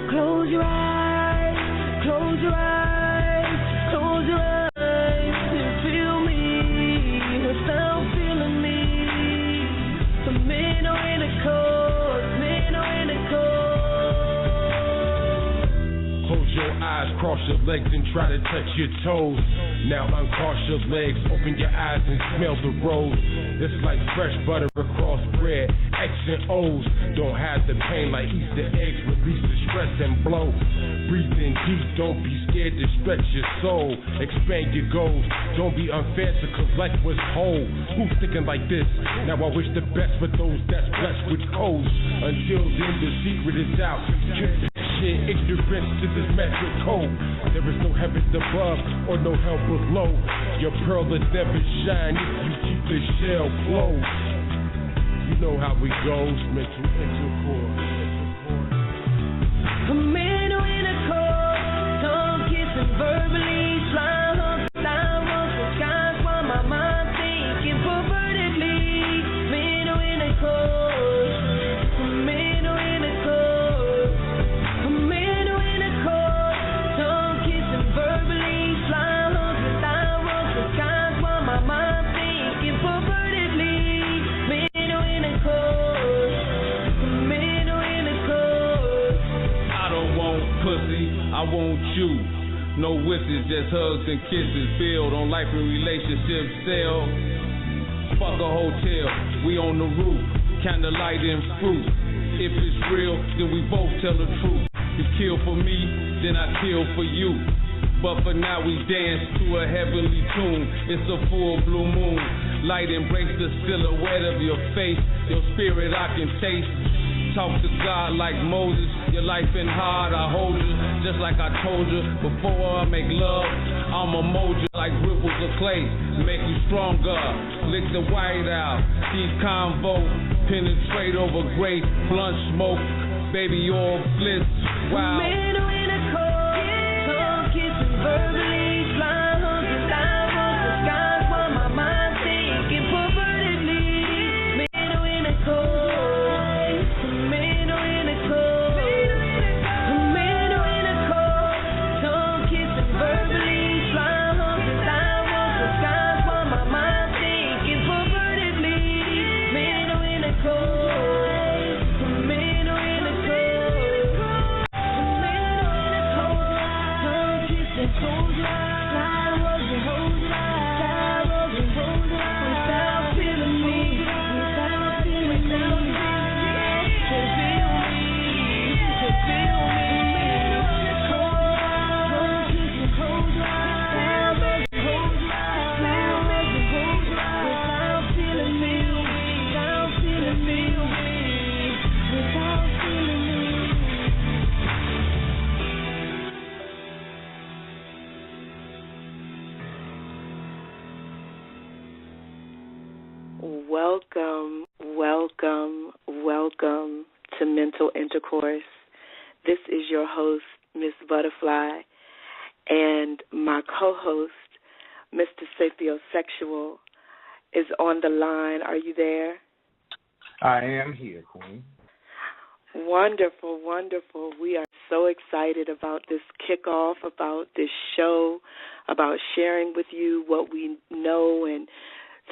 Close your eyes, close your eyes, close your eyes and feel me without feeling me. The mental intercourse, mental intercourse. Close your eyes, cross your legs and try to touch your toes. Now uncross your legs, open your eyes and smell the rose. It's like fresh butter across bread, X and O's. Don't hide the pain like Easter eggs, release the stress and blow. Breathe in deep, don't be scared to stretch your soul. Expand your goals, don't be unfair to collect what's whole. Who's thinking like this? Now I wish the best for those that's blessed with codes. Until then the secret is out. Shit, ignorance to this magic code. There is no heavens above or no hell below. Your pearl will never shine if you keep the shell closed. You know how it goes, mental intercourse. Mental intercourse, tongue kissing verbally, slime up, slime up the skies while my mind thinking pervertedly. Mental intercourse, mental intercourse, mental intercourse, tongue kissing verbally, slime up, slime up the skies while my mind thinking pervertedly. Mental intercourse, mental intercourse. I don't want pussy, I want you. No wishes, just hugs and kisses. Build on life and relationships. Sell, fuck a hotel. We on the roof, candlelight and fruit. If it's real, then we both tell the truth. You kill for me, then I kill for you. But for now we dance to a heavenly tune. It's a full blue moon. Light embrace the silhouette of your face. Your spirit I can taste. Talk to God like Moses. Your life ain't hard, I hold you. Just like I told you before I make love, I'ma mold you like ripples of clay. Make you stronger, lick the white out. Keep convo, penetrate over great blunt smoke. Baby, all bliss, wow. Mental intercourse, tongue kissing verbally, flying hundreds down off the skies while my mind thinking pervertedly. Mental intercourse, mental intercourse, mental intercourse, tongue kissing verbally, flying hundreds down off the skies while my mind thinking pervertedly. Mental intercourse, mental intercourse, mental intercourse, tongue kissing cold eyes, I wasn't holding eyes, I wasn't holding eyes, without feeling me, without feeling me, to feel me, to feel me. Tongue kissing cold eyes, I wasn't holding eyes, I wasn't holding eyes, without feeling me, without feeling me, without feeling me. Welcome, welcome, welcome to Mental Intercourse. This is your host, Miss Buttafly, and my co-host, Mr. Sapiosexual, is on the line. Are you there? I am here, Queen. Wonderful, wonderful. We are so excited about this kickoff, about this show, about sharing with you what we know and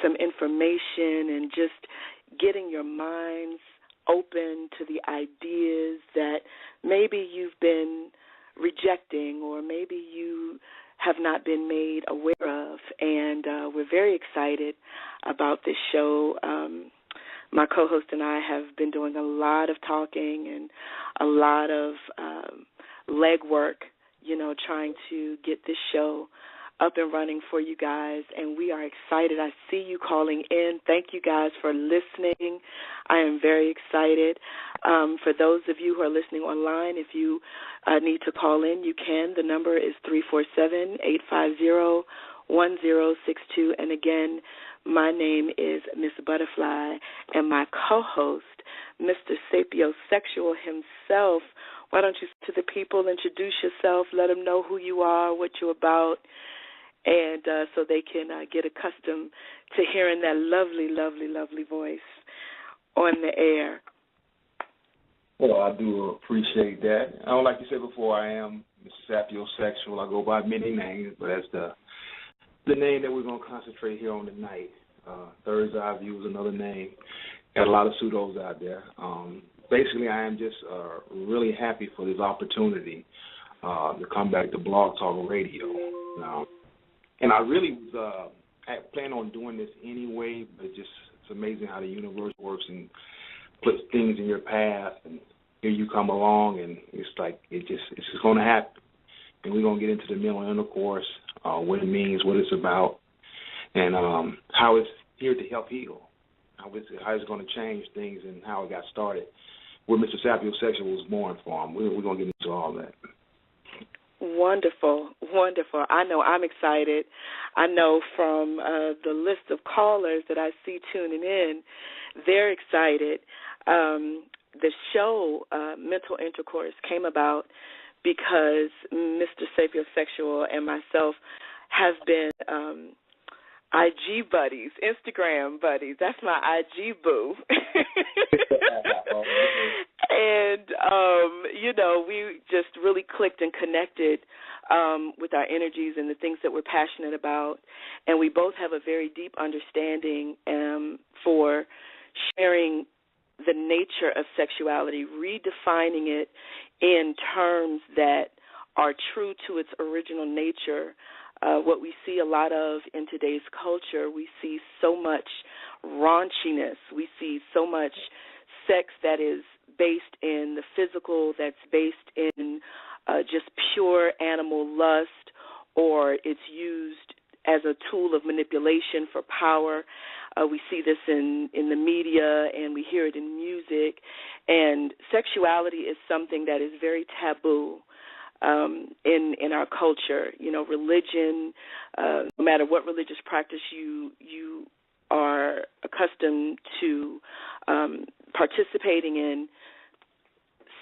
some information and just getting your minds open to the ideas that maybe you've been rejecting or maybe you have not been made aware of. And we're very excited about this show. My co-host and I have been doing a lot of talking and a lot of legwork, trying to get this show up and running for you guys, and we are excited. I see you calling in. Thank you guys for listening. I am very excited. For those of you who are listening online, if you need to call in, you can. The number is 347-850-1062, and again, my name is Miss Buttafly, and my co-host, Mr. Sapiosexual himself. Why don't you, to the people, introduce yourself, let them know who you are, what you're about, and so they can get accustomed to hearing that lovely, lovely, lovely voice on the air. Well, I do appreciate that. Like you said before, I am Mr. Sapiosexual. I go by many names, but that's the name that we're going to concentrate here on tonight. Third's Eye View is another name. Got a lot of pseudos out there. Basically, I am just really happy for this opportunity to come back to Blog Talk Radio. And I really was planning on doing this anyway, but it's amazing how the universe works and puts things in your path, and here you come along, and it's like it's just going to happen. And we're going to get into the mental intercourse, what it means, what it's about, and how it's here to help heal, how it's going to change things, and how it got started, where Mr. Sapiosexual was born from. We're going to get into all that. Wonderful, wonderful. I know I'm excited. I know from the list of callers that I see tuning in, they're excited. The show, Mental Intercourse, came about because Mr. Sapiosexual and myself have been IG buddies, Instagram buddies. That's my IG boo. And, we just really clicked and connected with our energies and the things that we're passionate about. And we both have a very deep understanding for sharing the nature of sexuality, redefining it in terms that are true to its original nature. What we see a lot of in today's culture, we see so much raunchiness. We see so much sex that is based in the physical, that's based in just pure animal lust, or it's used as a tool of manipulation for power. We see this in the media, and we hear it in music. And sexuality is something that is very taboo in our culture. Religion, no matter what religious practice you are accustomed to participating in,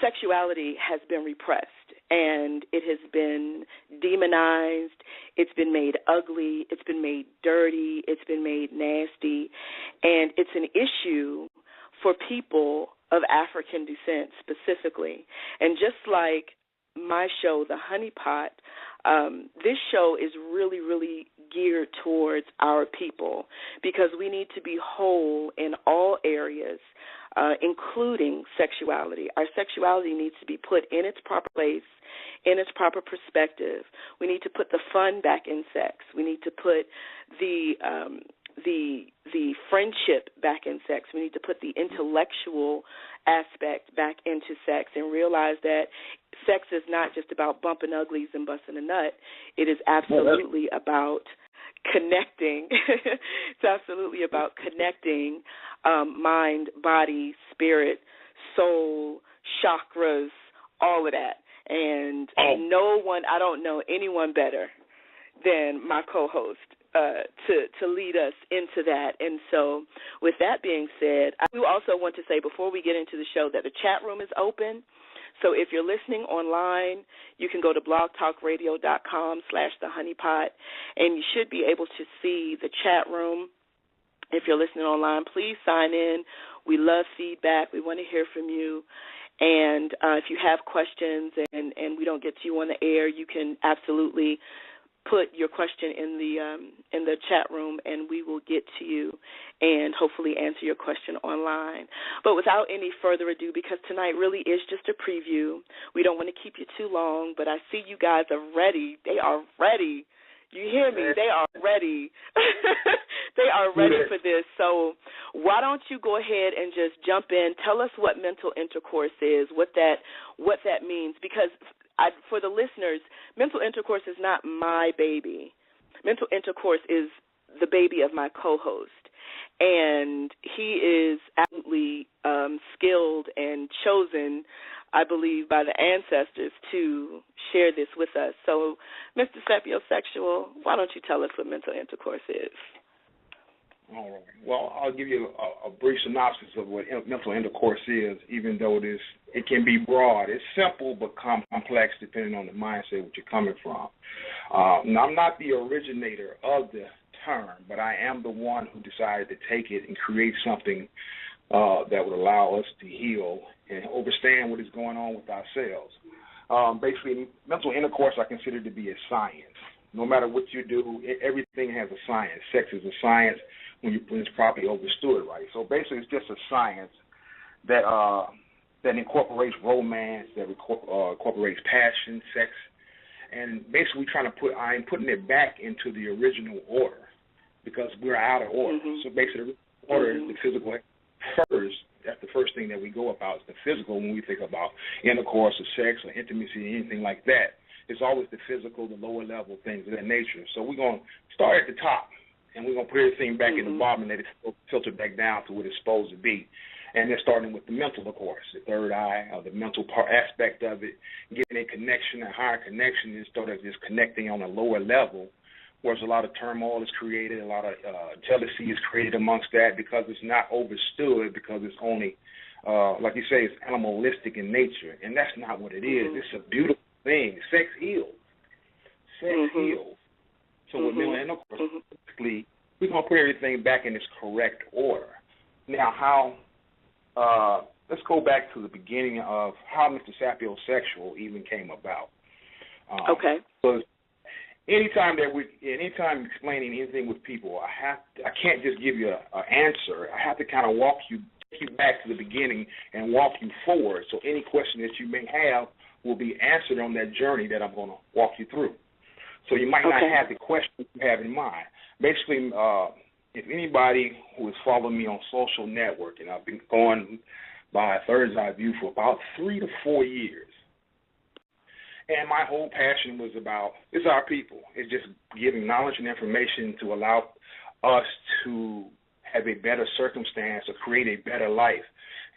sexuality has been repressed, and it has been demonized, it's been made ugly, it's been made dirty, it's been made nasty, and it's an issue for people of African descent specifically. And just like my show, The Honey Pot, this show is really, really geared towards our people, because we need to be whole in all areas, including sexuality. Our sexuality needs to be put in its proper place, in its proper perspective. We need to put the fun back in sex. We need to put the friendship back in sex. We need to put the intellectual aspect back into sex and realize that sex is not just about bumping uglies and busting a nut. It is absolutely about connecting. It's absolutely about connecting mind, body, spirit, soul, chakras, all of that. And I don't know anyone better than my co-host to lead us into that. And so with that being said, I do also want to say before we get into the show that the chat room is open. So if you're listening online, you can go to blogtalkradio.com/thehoneypot, and you should be able to see the chat room. If you're listening online, please sign in. We love feedback. We want to hear from you. And if you have questions and we don't get to you on the air, you can absolutely put your question in the chat room, and we will get to you and hopefully answer your question online. But without any further ado, because tonight really is just a preview, we don't want to keep you too long, but I see you guys are ready. They are ready. You hear me? They are ready. They are ready for this. So why don't you go ahead and just jump in. Tell us what mental intercourse is, what that means, because for the listeners, mental intercourse is not my baby. Mental intercourse is the baby of my co-host, and he is absolutely skilled and chosen, I believe, by the ancestors to share this with us. So, Mr. Sapiosexual, why don't you tell us what mental intercourse is? All right. Well, I'll give you a brief synopsis of what mental intercourse is, even though it can be broad. It's simple but complex depending on the mindset which you're coming from. Now, I'm not the originator of the term, but I am the one who decided to take it and create something that would allow us to heal and understand what is going on with ourselves. Basically, mental intercourse I consider to be a science. No matter what you do, everything has a science. Sex is a science when it's properly understood, right? So basically, it's just a science that incorporates romance, that incorporates passion, sex, and basically I'm putting it back into the original order because we're out of order. So basically, the order is the physical first. That's the first thing that we go about is the physical when we think about intercourse or sex or intimacy or anything like that. It's always the physical, the lower level things of that nature. So we're going to start at the top, and we're going to put everything back in the bottom and let it filter back down to what it's supposed to be. And then starting with the mental, of course, the third eye, or the mental aspect of it, getting a connection, a higher connection, instead of just connecting on a lower level, where a lot of turmoil is created, a lot of jealousy is created amongst that because it's not understood, because it's only, like you say, it's animalistic in nature. And that's not what it is. It's a beautiful thing. Sex heals. Sex heals. So with mental intercourse, basically, we're going to put everything back in its correct order. Now, let's go back to the beginning of how Mr. Sapiosexual even came about. Okay. So anytime explaining anything with people, I can't just give you an answer. I have to kind of take you back to the beginning and walk you forward. So any question that you may have will be answered on that journey that I'm going to walk you through. So you might not have the question you have in mind. Basically, if anybody who has followed me on social networking, I've been going by a Third's Eye View for about 3 to 4 years. And my whole passion was about, it's our people. It's just giving knowledge and information to allow us to have a better circumstance or create a better life,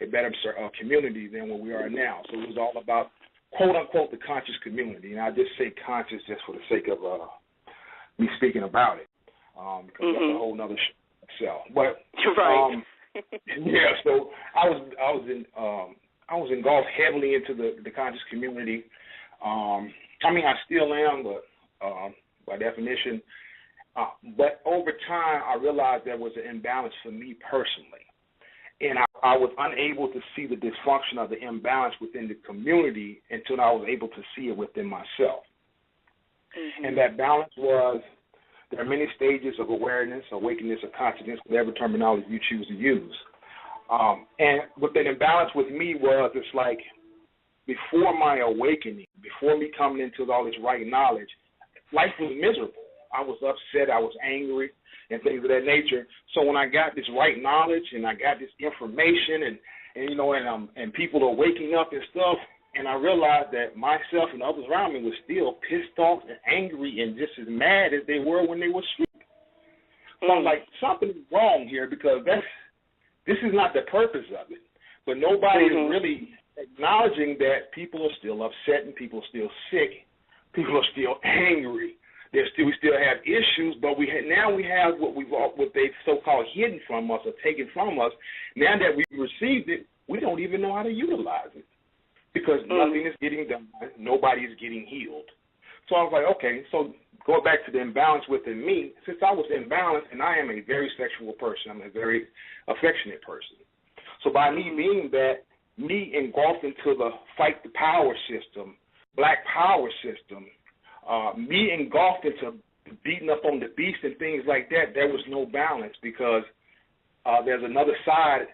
a better community than what we are now. So it was all about, quote, unquote, the conscious community. And I just say conscious just for the sake of me speaking about it, because that's a whole nother show. But, yeah, so I was engulfed heavily into the conscious community. I still am, but by definition. But over time, I realized there was an imbalance for me personally. And I was unable to see the dysfunction of the imbalance within the community until I was able to see it within myself. And that balance was, there are many stages of awareness, awakeness, or consciousness, whatever terminology you choose to use. And what that imbalance with me was, it's like, before my awakening, before me coming into all this right knowledge, life was miserable. I was upset, I was angry, and things of that nature. So when I got this right knowledge and I got this information and people are waking up and stuff, and I realized that myself and others around me were still pissed off and angry and just as mad as they were when they were asleep. So I'm like, something's wrong here, because this is not the purpose of it. But nobody is really acknowledging that people are still upset and people are still sick, people are still angry. We still have issues, but now we have what they've so-called hidden from us or taken from us. Now that we've received it, we don't even know how to utilize it, because nothing is getting done, nobody is getting healed. So I was like, okay, so going back to the imbalance within me, since I was imbalanced, and I am a very sexual person, I'm a very affectionate person. So by me being that, me engulfed into the fight the power system, black power system, me engulfed into beating up on the beast and things like that, there was no balance, because there's another side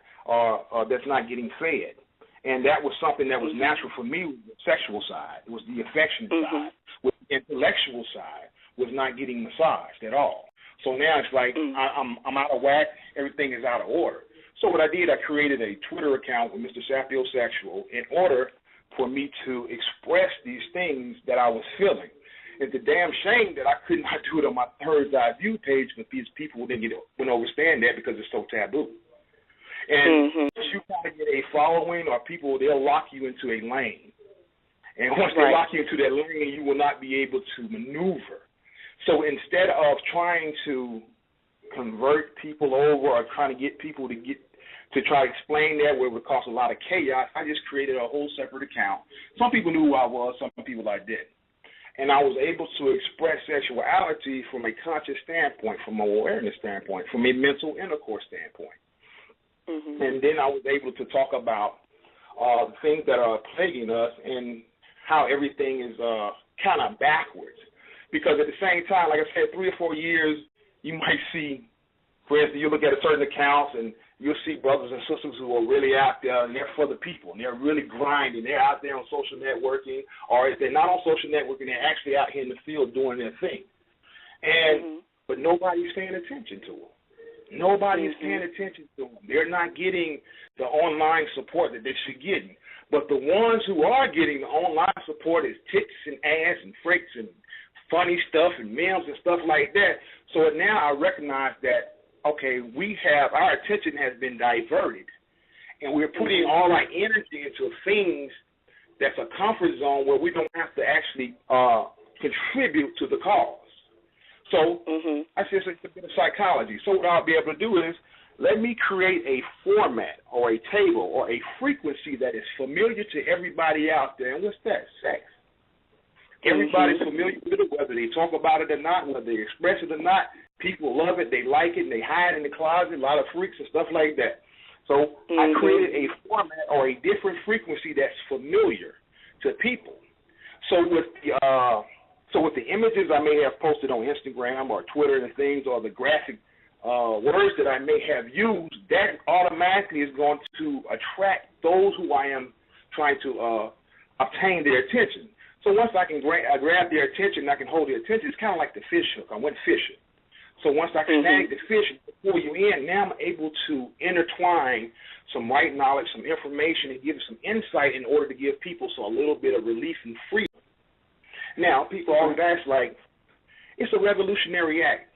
that's not getting fed. And that was something that was natural for me, the sexual side. It was the affectionate side. With the intellectual side was not getting massaged at all. So now it's like I'm out of whack, everything is out of order. So what I did, I created a Twitter account with Mr. Sapiosexual in order for me to express these things that I was feeling. It's a damn shame that I could not do it on my Third's Eye View page, but these people wouldn't understand that because it's so taboo. And once you kind of get a following or people, they'll lock you into a lane. And once they lock you into that lane, you will not be able to maneuver. So instead of trying to convert people over or trying to get people to try to explain that where it would cause a lot of chaos, I just created a whole separate account. Some people knew who I was, some people I didn't. And I was able to express sexuality from a conscious standpoint, from an awareness standpoint, from a mental intercourse standpoint. And then I was able to talk about the things that are plaguing us and how everything is kind of backwards. Because at the same time, like I said, 3 or 4 years, you might see, for instance, you look at a certain accounts and you'll see brothers and sisters who are really out there and they're for the people and they're really grinding. They're out there on social networking, or if they're not on social networking, they're actually out here in the field doing their thing. And but nobody's paying attention to them. Nobody's paying attention to them. They're not getting the online support that they should get. But the ones who are getting the online support is tits and ass and freaks and funny stuff and memes and stuff like that. So now I recognize that, okay, our attention has been diverted, and we're putting all our energy into things that's a comfort zone where we don't have to actually contribute to the cause. So I said it's a bit of psychology. So what I'll be able to do is let me create a format or a table or a frequency that is familiar to everybody out there. And what's that? Sex. Everybody's familiar with it, whether they talk about it or not, whether they express it or not. People love it, they like it, and they hide in the closet, a lot of freaks and stuff like that. So I created a format or a different frequency that's familiar to people. So with the images I may have posted on Instagram or Twitter and things, or the graphic words that I may have used, that automatically is going to attract those who I am trying to obtain their attention. So once I can grab their attention, I can hold their attention. It's kind of like the fish hook. I went fishing. So once I can snag the fish and pull you in, now I'm able to intertwine some right knowledge, some information, and give some insight in order to give people a little bit of relief and freedom. Now, people always ask, like, it's a revolutionary act.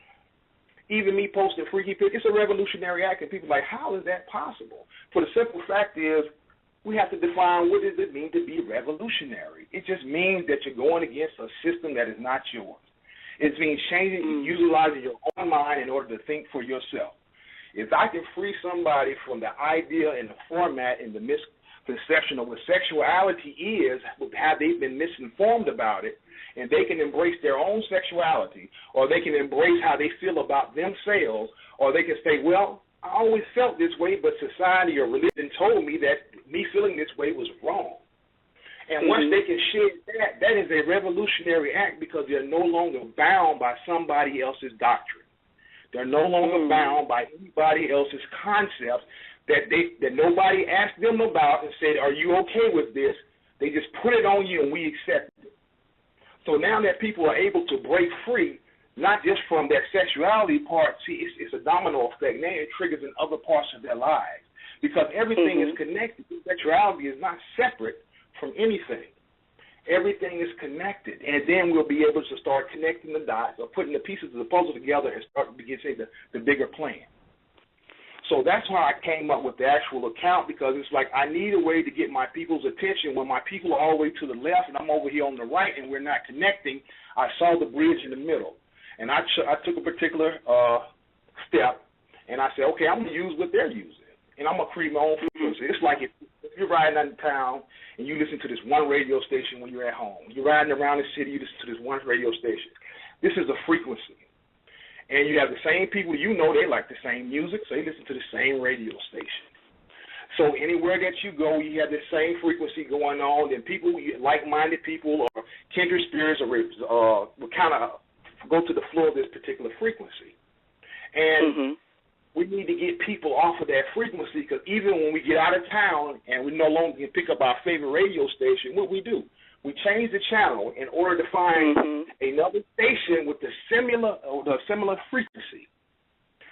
Even me posting freaky pic, it's a revolutionary act, and people are like, how is that possible? For the simple fact is, we have to define what does it mean to be revolutionary. It just means that you're going against a system that is not yours. It means changing and utilizing your own mind in order to think for yourself. If I can free somebody from the idea and the format and the misconception of what sexuality is, how they've been misinformed about it, and they can embrace their own sexuality, or they can embrace how they feel about themselves, or they can say, well, I always felt this way, but society or religion told me that me feeling this way was wrong. And once they can shed that, that is a revolutionary act because they're no longer bound by somebody else's doctrine. They're no longer bound by anybody else's concepts that nobody asked them about and said, are you okay with this? They just put it on you and we accept it. So now that people are able to break free, not just from that sexuality part, see, it's a domino effect. Now it triggers in other parts of their lives because everything is connected. Sexuality is not separate from anything. Everything is connected, and then we'll be able to start connecting the dots or putting the pieces of the puzzle together and start to begin to say the bigger plan. So that's why I came up with the actual account, because it's like I need a way to get my people's attention when my people are all the way to the left and I'm over here on the right and we're not connecting. I saw the bridge in the middle. And I took a particular step, and I said, okay, I'm going to use what they're using, and I'm going to create my own frequency. It's like if you're riding out of town and you listen to this one radio station when you're at home. You're riding around the city, you listen to this one radio station. This is a frequency. And you have the same people, you know they like the same music, so they listen to the same radio station. So anywhere that you go, you have the same frequency going on, and people, like-minded people or kindred spirits will kind of go to the floor of this particular frequency. And we need to get people off of that frequency, because even when we get out of town and we no longer can pick up our favorite radio station, what we do? We change the channel in order to find another station with the similar frequency.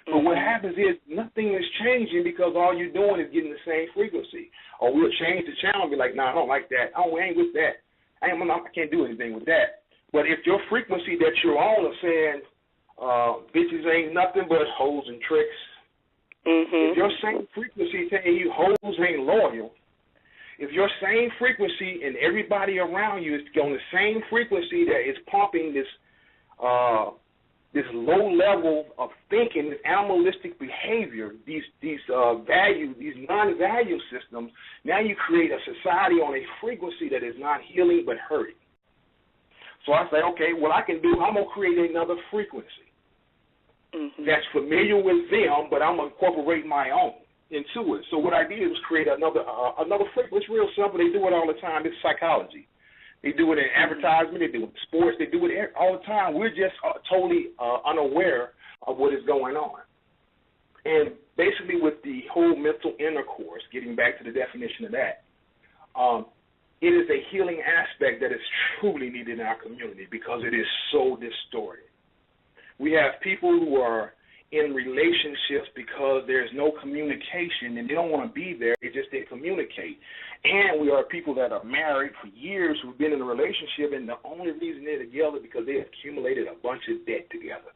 But what happens is nothing is changing because all you're doing is getting the same frequency. Or we'll change the channel and be like, nah, I don't like that. I ain't with that. I can't do anything with that. But if your frequency that you're on is saying bitches ain't nothing but hoes and tricks, if your same frequency telling you hoes ain't loyal, if your same frequency and everybody around you is on the same frequency that is pumping this low level of thinking, this animalistic behavior, these values, these non-value systems, now you create a society on a frequency that is not healing but hurting. So I say, okay, what I can do, I'm going to create another frequency that's familiar with them, but I'm going to incorporate my own. into it. So what I did was create another frequency. It's real simple. They do it all the time. It's psychology. They do it in advertisement. They do it in sports. They do it all the time. We're just totally unaware of what is going on. And basically with the whole mental intercourse, getting back to the definition of that, it is a healing aspect that is truly needed in our community because it is so distorted. We have people who are in relationships because there's no communication and they don't want to be there. They just didn't communicate. And we are people that are married for years who've been in a relationship, and the only reason they're together because they accumulated a bunch of debt together.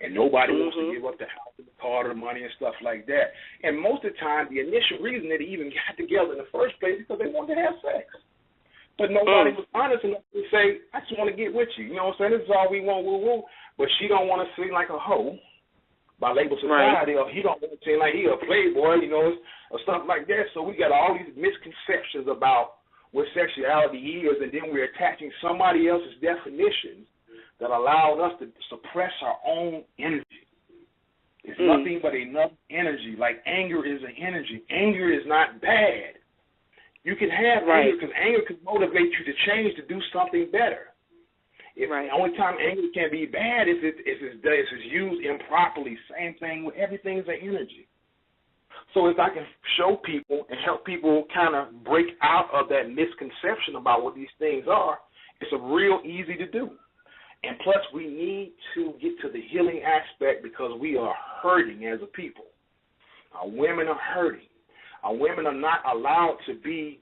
And nobody wants to give up the house and the car or the money and stuff like that. And most of the time, the initial reason that they even got together in the first place is because they wanted to have sex. But nobody was honest enough to say, I just want to get with you. You know what I'm saying? This is all we want, woo-woo. But she don't want to seem like a hoe by label society, or he don't want to seem like he a playboy, you know, or something like that. So we got all these misconceptions about what sexuality is, and then we're attaching somebody else's definitions that allowed us to suppress our own energy. It's nothing but enough energy. Like anger is an energy. Anger is not bad. You can have anger because anger can motivate you to change, to do something better. The only time anger can be bad is if it's used improperly. Same thing with everything is an energy. So if I can show people and help people kind of break out of that misconception about what these things are, it's a real easy to do. And plus, we need to get to the healing aspect because we are hurting as a people. Our women are hurting. Our women are not allowed to be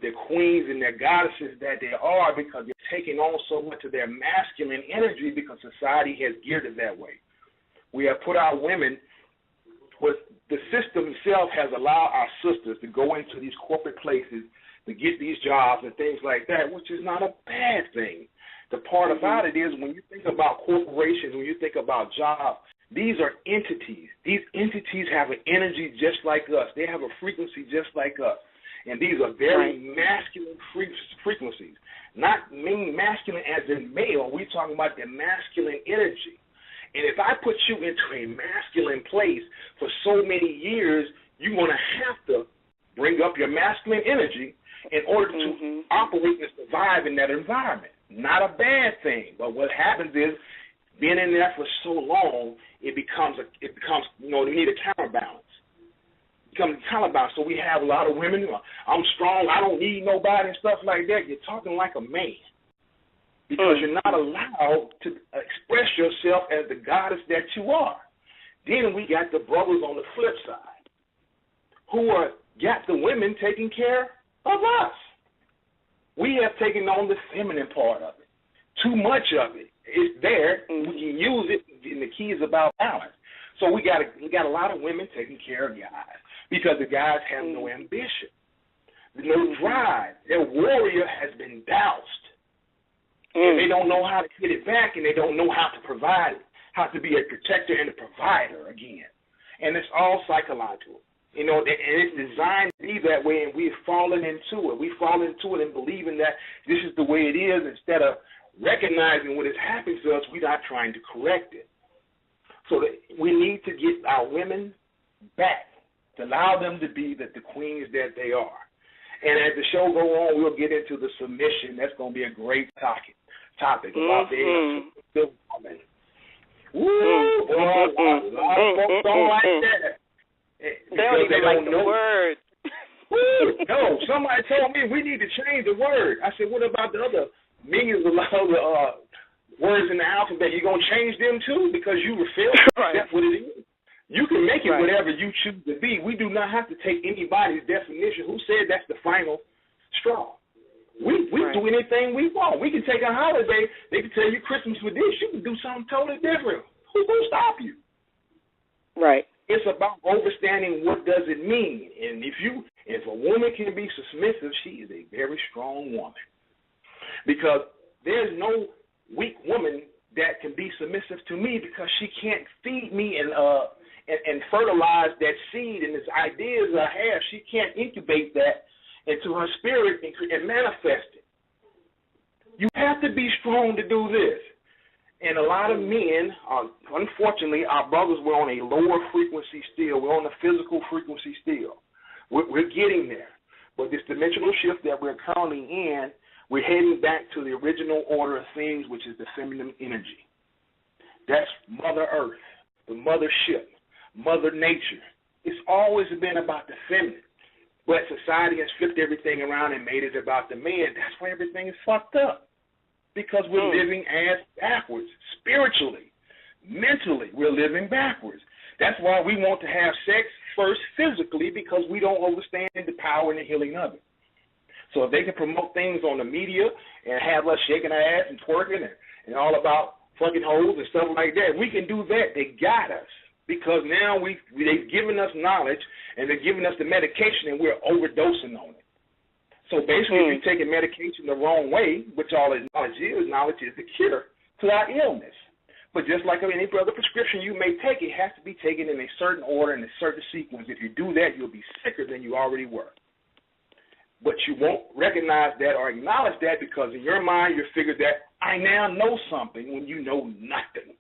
the queens and their goddesses that they are because they're taking on so much of their masculine energy because society has geared it that way. We have put our women, with the system itself has allowed our sisters to go into these corporate places to get these jobs and things like that, which is not a bad thing. The part about it is when you think about corporations, when you think about jobs, these are entities. These entities have an energy just like us. They have a frequency just like us. And these are very masculine frequencies. Not mean masculine as in male. We're talking about the masculine energy. And if I put you into a masculine place for so many years, you're going to have to bring up your masculine energy in order to operate and survive in that environment. Not a bad thing, but what happens is being in there for so long, it becomes you need a counterbalance. It becomes a counterbalance. So we have a lot of women, I'm strong, I don't need nobody and stuff like that. You're talking like a man because you're not allowed to express yourself as the goddess that you are. Then we got the brothers on the flip side who got the women taking care of us. We have taken on the feminine part of it. Too much of it. It's there. We can use it, and the key is about balance. So we got a lot of women taking care of guys because the guys have no ambition, no drive. Their warrior has been doused. And they don't know how to get it back, and they don't know how to provide it, how to be a protector and a provider again. And it's all psychological. You know, and it's designed to be that way, and we've fallen into it. We've fallen into it and believing that this is the way it is. Instead of recognizing what is happening to us, we're not trying to correct it. So that we need to get our women back, to allow them to be the queens that they are. And as the show go on, we'll get into the submission. That's going to be a great topic about being a woman. Woo! Boy, a lot of folks don't like that. They don't even like the word. No, somebody told me we need to change the word. I said, what about the other millions of other words in the alphabet? You going to change them too because you refuse to accept what it is? You can make it whatever you choose to be. We do not have to take anybody's definition. Who said that's the final straw? We do anything we want. We can take a holiday. They can tell you Christmas with this. You can do something totally different. Who's going to stop you? Right. It's about understanding what does it mean. And if a woman can be submissive, she is a very strong woman. Because there's no weak woman that can be submissive to me because she can't feed me and fertilize that seed and these ideas I have. She can't incubate that into her spirit and manifest it. You have to be strong to do this. And a lot of men, unfortunately, our brothers were on a lower frequency still. We're on the physical frequency still. We're getting there. But this dimensional shift that we're currently in, we're heading back to the original order of things, which is the feminine energy. That's Mother Earth, the mothership, Mother Nature. It's always been about the feminine. But society has flipped everything around and made it about the man. That's why everything is fucked up. Because we're living ass backwards. Spiritually, mentally, we're living backwards. That's why we want to have sex first physically, because we don't understand the power and the healing of it. So if they can promote things on the media and have us shaking our ass and twerking and all about fucking hoes and stuff like that, we can do that. They got us. Because now they've given us knowledge and they're giving us the medication and we're overdosing on it. So basically, if you're taking medication the wrong way, which all knowledge is the cure to our illness. But just like any other prescription you may take, it has to be taken in a certain order and a certain sequence. If you do that, you'll be sicker than you already were. But you won't recognize that or acknowledge that because in your mind you figure that I now know something when you know nothing.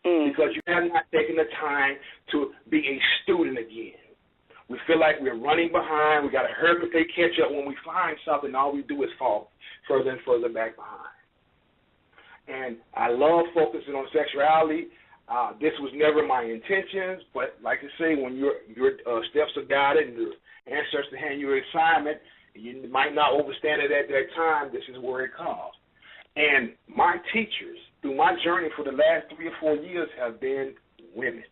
Because you have not taken the time to be a student again. We feel like we're running behind. We got to hurry up and catch up. When we find something, all we do is fall further and further back behind. And I love focusing on sexuality. This was never my intentions, but like I say, when your steps are guided and your ancestors hand you an assignment, you might not understand it at that time. This is where it comes. And my teachers, through my journey for the last 3 or 4 years, have been women.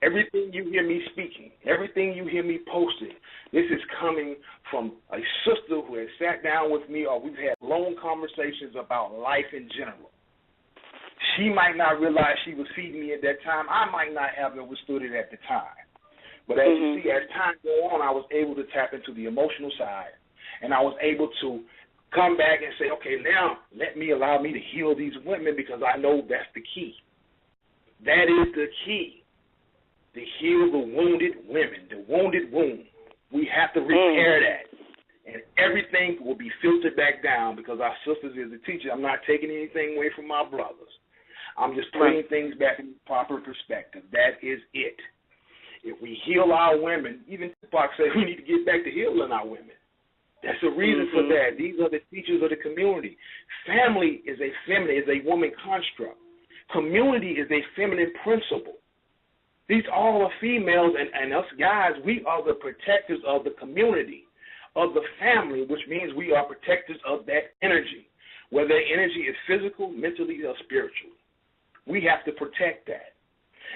Everything you hear me speaking, everything you hear me posting, this is coming from a sister who has sat down with me or we've had long conversations about life in general. She might not realize she was feeding me at that time. I might not have understood it at the time. But as you see, as time goes on, I was able to tap into the emotional side, and I was able to come back and say, okay, now allow me to heal these women because I know that's the key. That is the key. To heal the wounded women, the wounded womb. We have to repair that. And everything will be filtered back down because our sisters is the teacher. I'm not taking anything away from my brothers. I'm just putting things back in proper perspective. That is it. If we heal our women, even Tupac said we need to get back to healing our women. That's the reason for that. These are the teachers of the community. Family is a woman construct. Community is a feminine principle. These all are females, and us guys, we are the protectors of the community, of the family, which means we are protectors of that energy, whether that energy is physical, mentally, or spiritually. We have to protect that.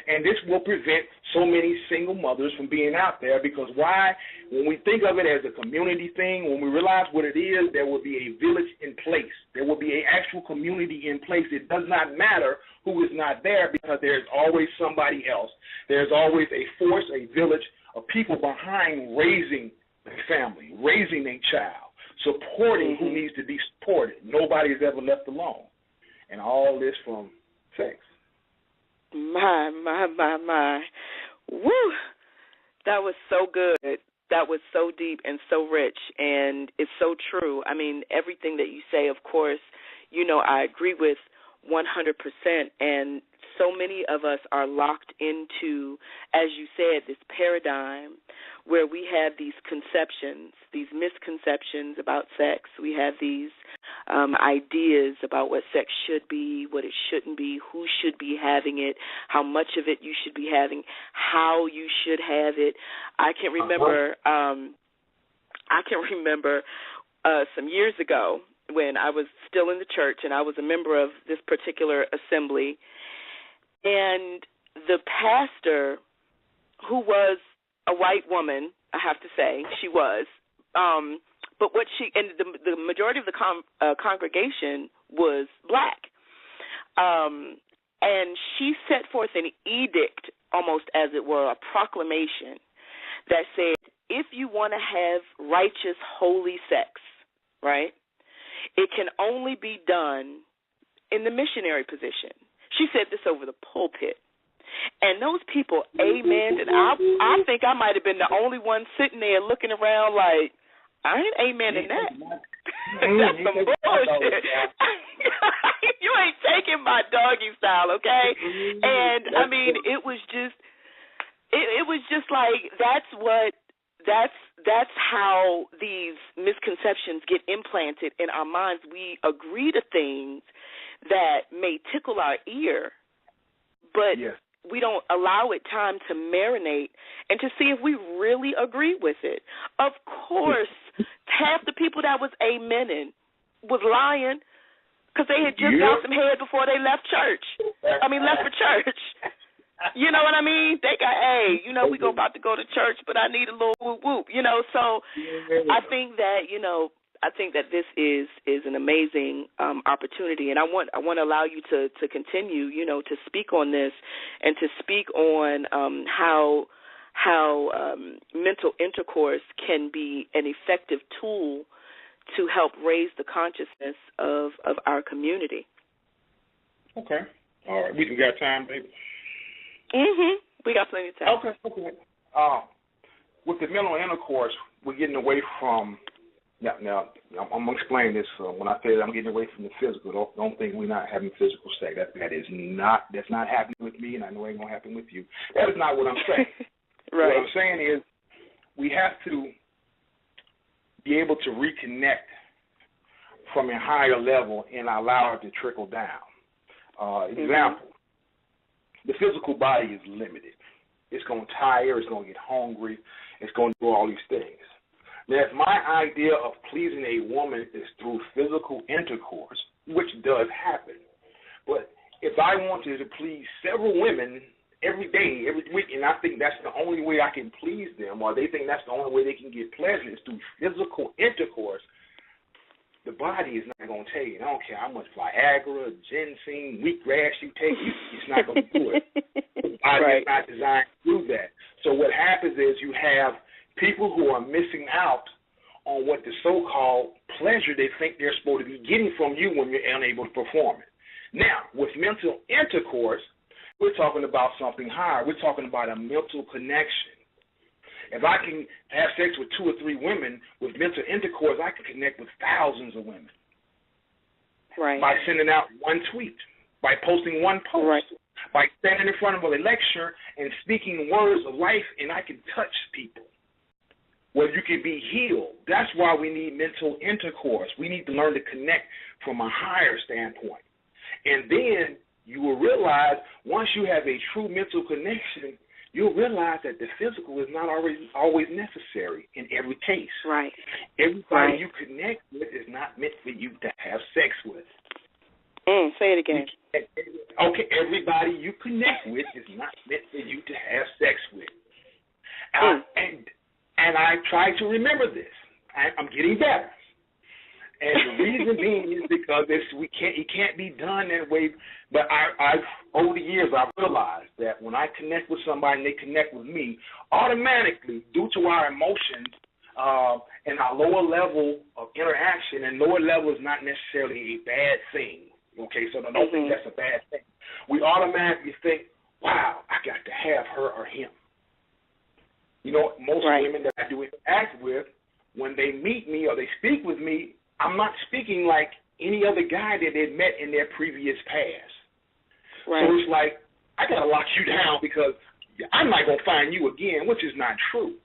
And this will prevent so many single mothers from being out there because why? When we think of it as a community thing, when we realize what it is, there will be a village in place. There will be an actual community in place. It does not matter who is not there because there's always somebody else. There's always a force, a village of people behind raising the family, raising a child, supporting who needs to be supported. Nobody is ever left alone. And all this from sex. My. Woo! That was so good. That was so deep and so rich, and it's so true. I mean, everything that you say, of course, I agree with 100%, and so many of us are locked into, as you said, this paradigm where we have these conceptions, these misconceptions about sex. We have these ideas about what sex should be, what it shouldn't be, who should be having it, how much of it you should be having, how you should have it. I can remember some years ago when I was still in the church and I was a member of this particular assembly, and the pastor, who was a white woman, I have to say, she was, but the majority of the congregation was black, and she set forth an edict, almost as it were, a proclamation that said, if you want to have righteous, holy sex, right, it can only be done in the missionary position. She said this over the pulpit. And those people amened, and I think I might have been the only one sitting there looking around like, I ain't amening that. That's some bullshit. You about doggy style, okay? And I mean, it was just like that's how these misconceptions get implanted in our minds. We agree to things that may tickle our ear, but we don't allow it time to marinate and to see if we really agree with it. Of course, half the people that was amening was lying because they had just got some head before they left church. Left for church. You know what I mean? They got, hey, we about to go to church, but I need a little whoop whoop. So I think that this is an amazing opportunity, and I want to allow you to continue, to speak on this and to speak on how mental intercourse can be an effective tool to help raise the consciousness of our community. Okay. All right. We got time, baby? We got plenty of time. Okay. With the mental intercourse, we're getting away from. Now I'm gonna explain this. When I say I'm getting away from the physical, don't think we're not having physical sex. That's not happening with me, and I know it ain't gonna happen with you. That is not what I'm saying. Right. What I'm saying is we have to be able to reconnect from a higher level and allow it to trickle down. Example. The physical body is limited. It's going to tire. It's going to get hungry. It's going to do all these things. Now, if my idea of pleasing a woman is through physical intercourse, which does happen, but if I wanted to please several women every day, every week, and I think that's the only way I can please them, or they think that's the only way they can get pleasure is through physical intercourse, the body is not going to tell you. I don't care how much Viagra, ginseng, wheatgrass you take, it's not going to do it. The body is not designed to do that. So what happens is you have people who are missing out on what the so-called pleasure they think they're supposed to be getting from you when you're unable to perform it. Now, with mental intercourse, we're talking about something higher. We're talking about a mental connection. If I can have sex with 2 or 3 women with mental intercourse, I can connect with thousands of women. Right. By sending out one tweet, by posting one post, by standing in front of a lecture and speaking words of life, and I can touch people. Where you can be healed. That's why we need mental intercourse. We need to learn to connect from a higher standpoint. And then you will realize once you have a true mental connection, you'll realize that the physical is not always necessary in every case. Right. Everybody you connect with is not meant for you to have sex with. Say it again. Okay, everybody you connect with is not meant for you to have sex with. And I try to remember this. I'm getting better. And the reason being is because it can't be done that way. But over the years, I've realized that when I connect with somebody and they connect with me, automatically, due to our emotions and our lower level of interaction, and lower level is not necessarily a bad thing. Okay, so don't think that's a bad thing. We automatically think, wow, I got to have her or him. Most women that I do interact with, when they meet me or they speak with me, I'm not speaking like any other guy that they've met in their previous past. Right. So it's like, I got to lock you down because I'm not going to find you again, which is not true.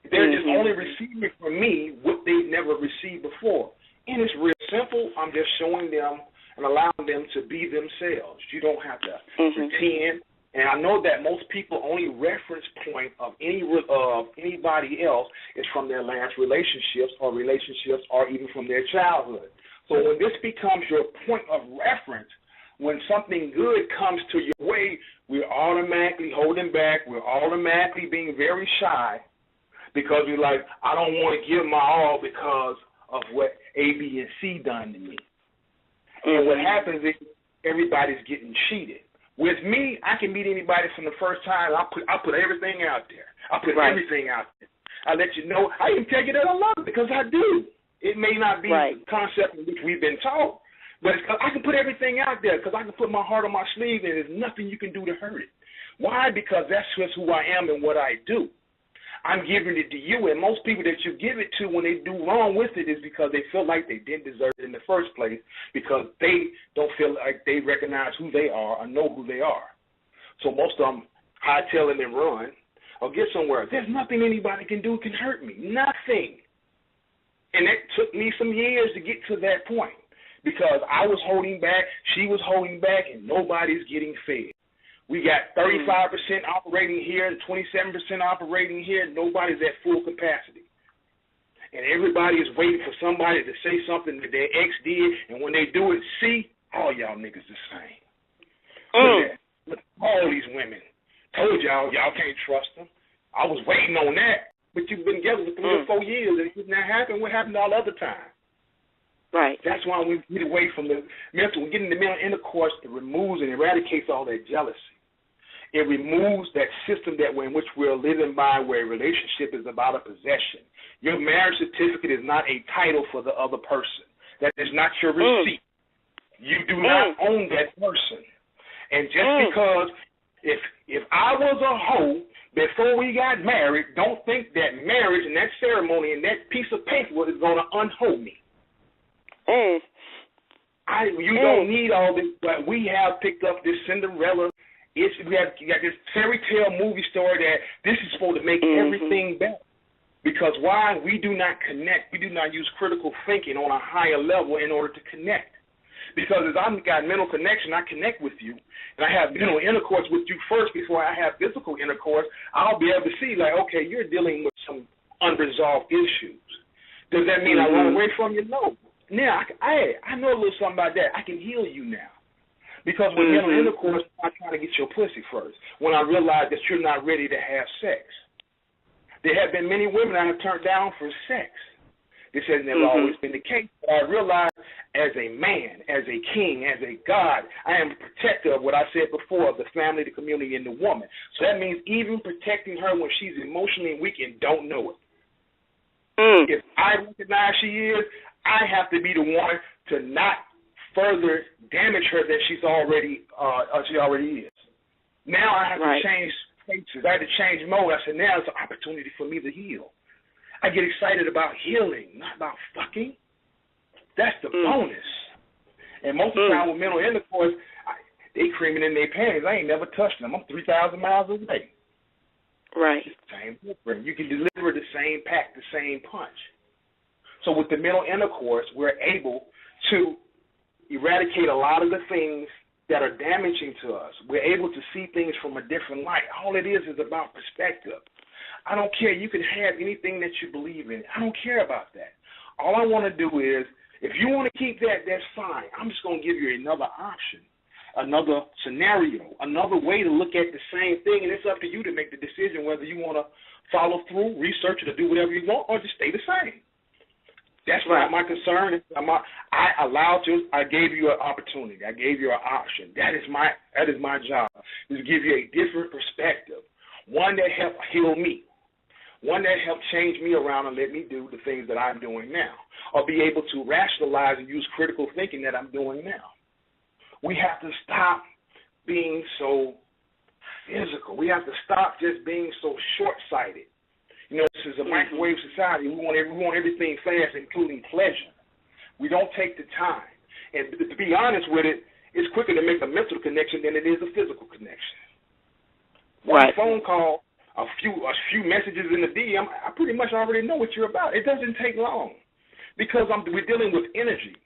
They're just only receiving from me what they've never received before. And it's real simple. I'm just showing them and allowing them to be themselves. You don't have to pretend. And I know that most people only reference point of anybody else is from their last relationships or even from their childhood. So when this becomes your point of reference, when something good comes to your way, we're automatically holding back. We're automatically being very shy because we're like, I don't want to give my all because of what A, B, and C done to me. And what happens is everybody's getting cheated. With me, I can meet anybody from the first time. I put everything out there. I put everything out there. I let you know. I even tell you that I love it because I do. It may not be the concept in which we've been taught, but I can put everything out there because I can put my heart on my sleeve and there's nothing you can do to hurt it. Why? Because that's just who I am and what I do. I'm giving it to you. And most people that you give it to, when they do wrong with it, is because they feel like they didn't deserve it in the first place, because they don't feel like they recognize who they are or know who they are. So most of them hightail it and run or get somewhere. There's nothing anybody can do can hurt me. Nothing. And it took me some years to get to that point, because I was holding back, she was holding back, and nobody's getting fed. We got 35% operating here and 27% operating here. Nobody's at full capacity. And everybody is waiting for somebody to say something that their ex did, and when they do it, see, all y'all niggas the same. Look at all these women. Told y'all can't trust them. I was waiting on that. But you've been together for 3 or 4 years, and it did not happen. What happened all other time? Right. That's why we get away from the mental. We get in the mental intercourse that removes and eradicates all that jealousy. It removes that system that in which we're living by, where a relationship is about a possession. Your marriage certificate is not a title for the other person. That is not your receipt. You do not own that person. And just because if I was a hoe before we got married, don't think that marriage and that ceremony and that piece of paper is going to unho me. You don't need all this, but we have picked up this Cinderella. You got this fairy tale movie story that this is supposed to make everything better. Because why? We do not connect. We do not use critical thinking on a higher level in order to connect. Because as I've got mental connection, I connect with you, and I have mental intercourse with you first before I have physical intercourse, I'll be able to see, like, okay, you're dealing with some unresolved issues. Does that mean I run away from you? No. Now, I know a little something about that. I can heal you now. Because with mental intercourse, I'm trying to get your pussy first. When I realize that you're not ready to have sex. There have been many women I have turned down for sex. This has never always been the case. But I realize as a man, as a king, as a God, I am a protector of what I said before, of the family, the community, and the woman. So that means even protecting her when she's emotionally weak and don't know it. If I recognize she is, I have to be the one to not further damage her than she already is. Now I have to change spaces. I have to change mode. I said, now it's an opportunity for me to heal. I get excited about healing, not about fucking. That's the bonus. And most of the time with mental intercourse, they creaming in their panties. I ain't never touched them. I'm 3,000 miles away. Right. It's the same difference. You can deliver the same pack, the same punch. So with the mental intercourse, we're able to eradicate a lot of the things that are damaging to us. We're able to see things from a different light. All it is about perspective. I don't care. You can have anything that you believe in. I don't care about that. All I want to do is, if you want to keep that, that's fine. I'm just going to give you another option, another scenario, another way to look at the same thing, and it's up to you to make the decision whether you want to follow through, research it, or do whatever you want, or just stay the same. That's not my concern. I gave you an opportunity. I gave you an option. That is my job, is to give you a different perspective, one that helped heal me, one that helped change me around and let me do the things that I'm doing now, or be able to rationalize and use critical thinking that I'm doing now. We have to stop being so physical. We have to stop just being so short-sighted. You know, this is a microwave society. We want everything fast, including pleasure. We don't take the time. And to be honest with it, it's quicker to make a mental connection than it is a physical connection. One phone call, a few messages in the DM, I pretty much already know what you're about. It doesn't take long because we're dealing with energy.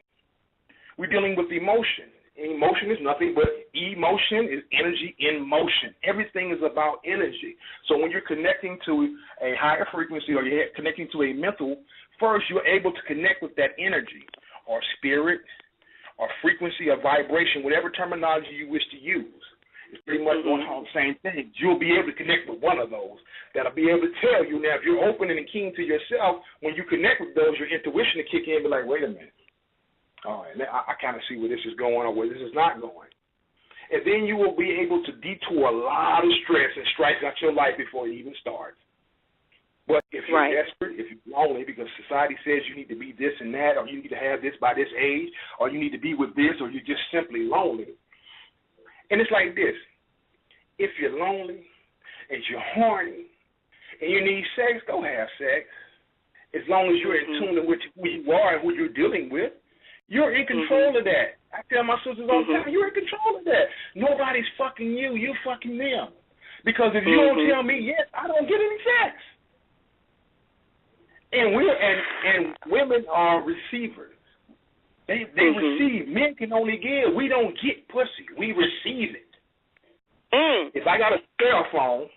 We're dealing with emotion. Emotion is nothing but emotion is energy in motion. Everything is about energy. So when you're connecting to a higher frequency or you're connecting to a mental, first you're able to connect with that energy or spirit or frequency or vibration, whatever terminology you wish to use. It's pretty much going on the same thing. You'll be able to connect with one of those that'll be able to tell you. Now, if you're open and keen to yourself, when you connect with those, your intuition will kick in and be like, wait a minute. All right, I kind of see where this is going or where this is not going. And then you will be able to detour a lot of stress and strikes out your life before it even starts. But if you're desperate, if you're lonely because society says you need to be this and that, or you need to have this by this age, or you need to be with this, or you're just simply lonely. And it's like this. If you're lonely and you're horny and you need sex, go have sex. As long as you're in tune with who you are and who you're dealing with, you're in control of that. I tell my sisters all the time, you're in control of that. Nobody's fucking you. You're fucking them. Because if you don't tell me yes, I don't get any sex. And women are receivers. They receive. Men can only give. We don't get pussy. We receive it. If I got a cell phone,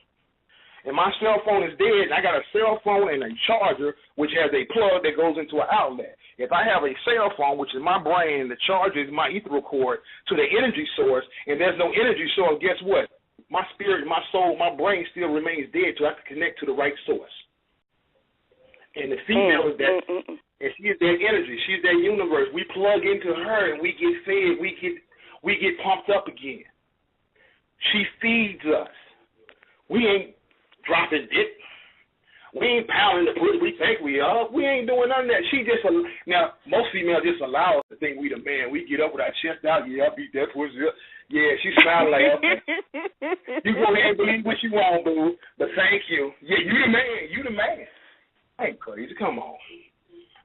and my cell phone is dead, and I got a cell phone and a charger, which has a plug that goes into an outlet. If I have a cell phone, which is my brain, and the charger is my ethereal cord to the energy source, and there's no energy source, guess what? My spirit, my soul, my brain still remains dead, so I have to connect to the right source. And the female is that, and she is that energy. She's that universe. We plug into her, and we get fed. We get pumped up again. She feeds us. We ain't dropping dick. We ain't pounding the pussy. We think we are. We ain't doing none of that. She just now most females just allow us to think we the man. We get up with our chest out. Yeah, I beat that pussy up. Yeah, she smiling like, okay. You go ahead and believe what you want, boo. But thank you. Yeah, you the man. You the man. I ain't crazy. Come on.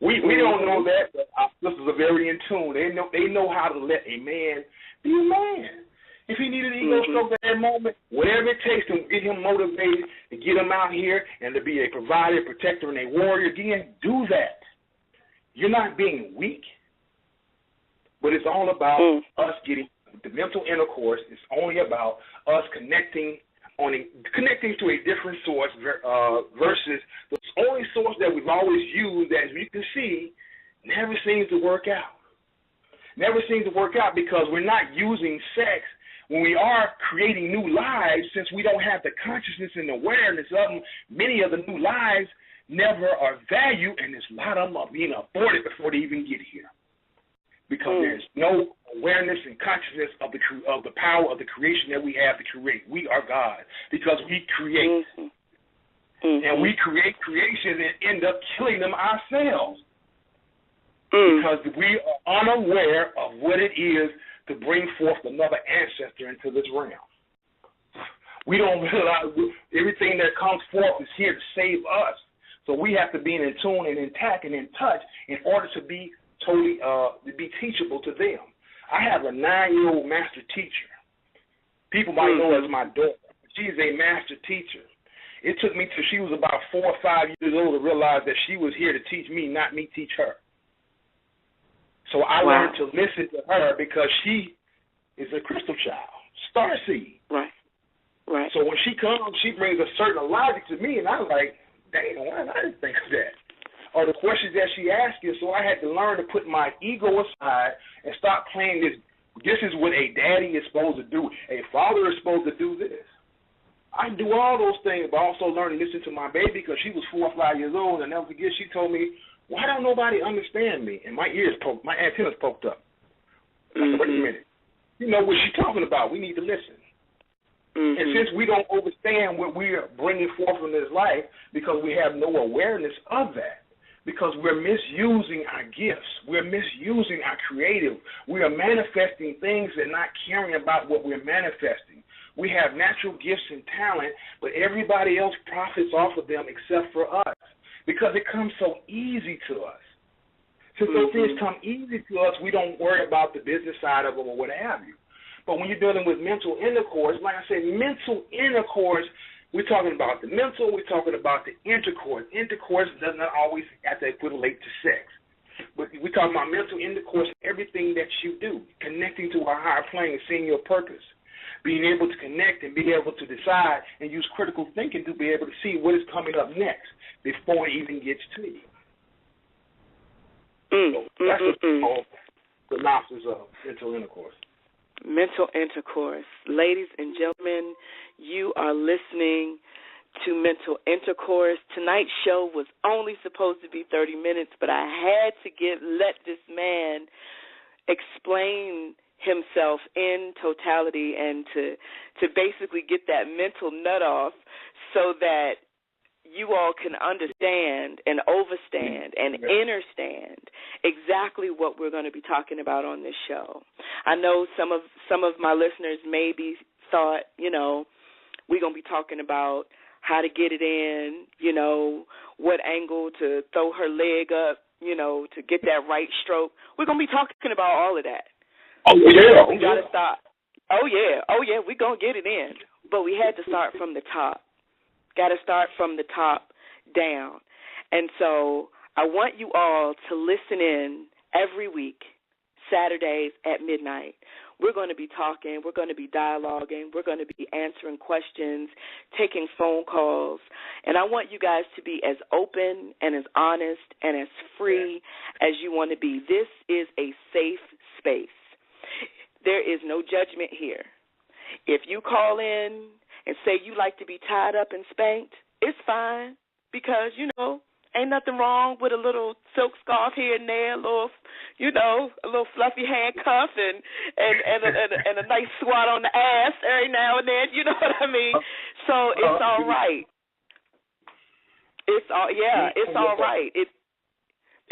We don't know that, but our sisters are very in tune. They know how to let a man be a man. If he needed an ego stroke at that moment, whatever it takes to get him motivated, to get him out here and to be a provider, protector, and a warrior again, do that. You're not being weak, but it's all about us getting the mental intercourse. It's only about us connecting to a different source versus the only source that we've always used, as you can see, never seems to work out. Never seems to work out because we're not using sex when we are creating new lives. Since we don't have the consciousness and awareness of them, many of the new lives never are valued, and there's a lot of them are being aborted before they even get here. Because there's no awareness and consciousness of the power of the creation that we have to create. We are God because we create. And we create creations and end up killing them ourselves. Because we are unaware of what it is to bring forth another ancestor into this realm. We don't realize everything that comes forth is here to save us. So we have to be in tune and intact and in touch in order to be totally to be teachable to them. I have a 9-year-old master teacher. People might know her as my daughter. She's a master teacher. It took me till she was about 4 or 5 years old to realize that she was here to teach me, not me teach her. So I learned to listen to her because she is a crystal child, starseed. Right. So when she comes, she brings a certain logic to me, and I'm like, dang, why I didn't think of that? Or the questions that she asks you, so I had to learn to put my ego aside and stop playing this. This is what a daddy is supposed to do. A father is supposed to do this. I do all those things, but also learn to listen to my baby because she was 4 or 5 years old, and I'll never forget, she told me, why don't nobody understand me? And my antennas poked up. I said, wait a minute. You know what she's talking about. We need to listen. And since we don't understand what we are bringing forth in this life because we have no awareness of that, because we're misusing our gifts, we're misusing our creative, we are manifesting things and not caring about what we're manifesting. We have natural gifts and talent, but everybody else profits off of them except for us. Because it comes so easy to us. Since those things come easy to us, we don't worry about the business side of them or what have you. But when you're dealing with mental intercourse, like I said, mental intercourse, we're talking about the mental, we're talking about the intercourse. Intercourse does not always have to equate to sex. But we're talking about mental intercourse, everything that you do, connecting to a higher plane and seeing your purpose. Being able to connect and be able to decide and use critical thinking to be able to see what is coming up next before it even gets to you. So that's the synopsis of mental intercourse. Mental intercourse. Ladies and gentlemen, you are listening to Mental Intercourse. Tonight's show was only supposed to be 30 minutes, but I had to let this man explain himself in totality and to basically get that mental nut off so that you all can understand and overstand and understand exactly what we're going to be talking about on this show. I know some of my listeners maybe thought, we're going to be talking about how to get it in, what angle to throw her leg up, to get that right stroke. We're going to be talking about all of that. Oh, yeah. We got to start. Oh, yeah, we're going to get it in. But we had to start from the top. Got to start from the top down. And so I want you all to listen in every week, Saturdays at midnight. We're going to be talking. We're going to be dialoguing. We're going to be answering questions, taking phone calls. And I want you guys to be as open and as honest and as free as you want to be. This is a safe space. There is no judgment here. If you call in and say you like to be tied up and spanked, it's fine because, ain't nothing wrong with a little silk scarf here and there, a little fluffy handcuff and a nice swat on the ass every now and then. You know what I mean? So it's all right. It's all right. It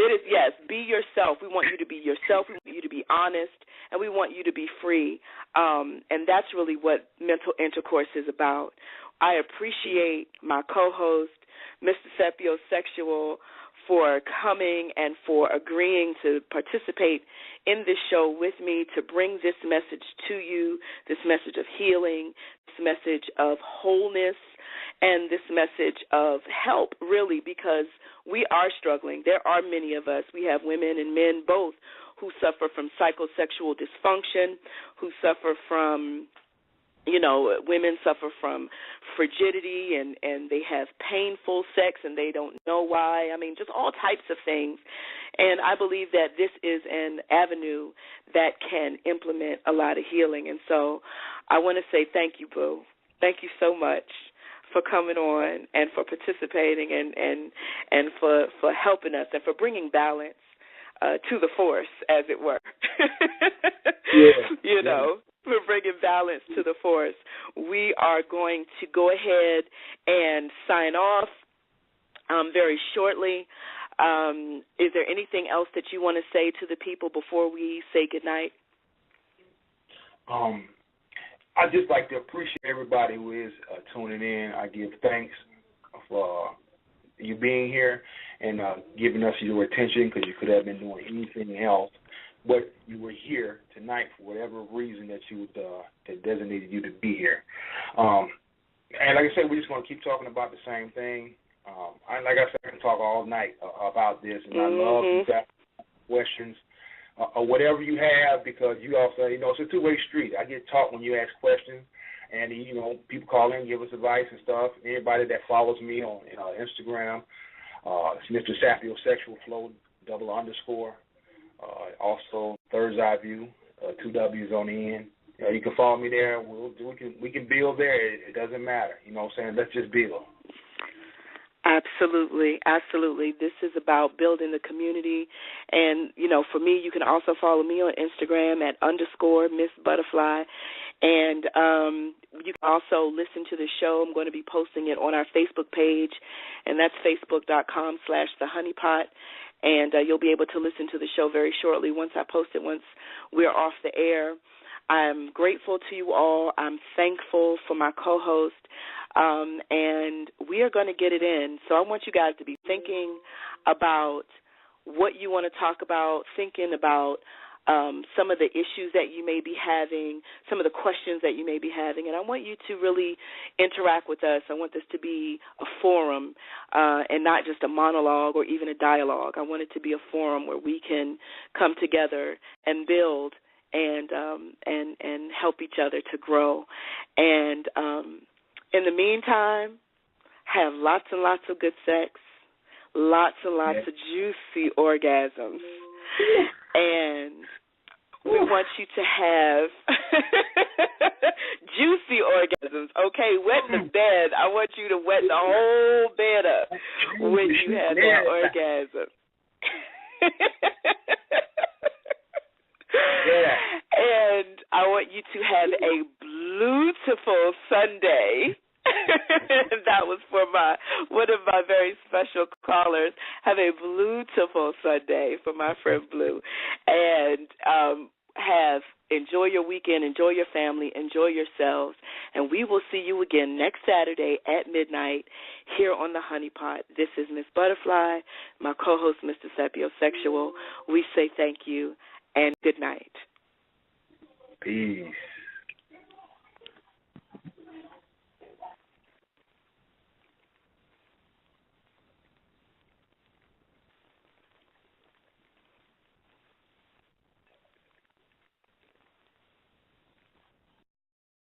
is, yes, be yourself. We want you to be yourself. We want you to be honest, and we want you to be free. And that's really what mental intercourse is about. I appreciate my co-host, Mr. Sapiosexual, for coming and for agreeing to participate in this show with me to bring this message to you, this message of healing, this message of wholeness, and this message of help, really, because we are struggling. There are many of us. We have women and men both who suffer from psychosexual dysfunction, who suffer from women suffer from frigidity and they have painful sex and they don't know why. I mean, just all types of things. And I believe that this is an avenue that can implement a lot of healing. And so I want to say thank you, Boo. Thank you so much for coming on and for participating and for helping us and for bringing balance to the force, as it were. For bringing balance to the force. We are going to go ahead and sign off very shortly. Is there anything else that you want to say to the people before we say goodnight? I'd just like to appreciate everybody who is tuning in. I give thanks for you being here and giving us your attention because you could have been doing anything else. But you were here tonight for whatever reason that that designated you to be here. And like I said, we're just going to keep talking about the same thing. I can talk all night about this, and I love you guys questions or whatever you have because you also, it's a two-way street. I get taught when you ask questions, and, people call in, give us advice and stuff. Anybody that follows me on Instagram, it's Mr. Sapiosexual Flow _. Also, Third's Eye View, 2 W's on the end. You can follow me there. We can build there. It doesn't matter. You know what I'm saying? Let's just build. Absolutely, absolutely. This is about building the community. And, for me, you can also follow me on Instagram at _Miss Buttafly. And you can also listen to the show. I'm going to be posting it on our Facebook page, and that's facebook.com/thehoneypot. And you'll be able to listen to the show very shortly once I post it, once we're off the air. I'm grateful to you all. I'm thankful for my co-host. And we are going to get it in. So I want you guys to be thinking about what you want to talk about, thinking about some of the issues that you may be having, some of the questions that you may be having, and I want you to really interact with us. I want this to be a forum and not just a monologue or even a dialogue. I want it to be a forum where we can come together and build and help each other to grow. And in the meantime, have lots and lots of good sex, lots and lots of juicy orgasms. And we want you to have juicy orgasms, okay? Wet the bed. I want you to wet the whole bed up when you have that orgasm. And I want you to have a beautiful Sunday. That was for one of my very special callers. Have a beautiful Sunday for my friend Blue, and have enjoy your weekend, enjoy your family, enjoy yourselves, and we will see you again next Saturday at midnight here on the Honey Pot. This is Miss Buttafly, my co-host, Mr. Sapiosexual. We say thank you and good night. Peace.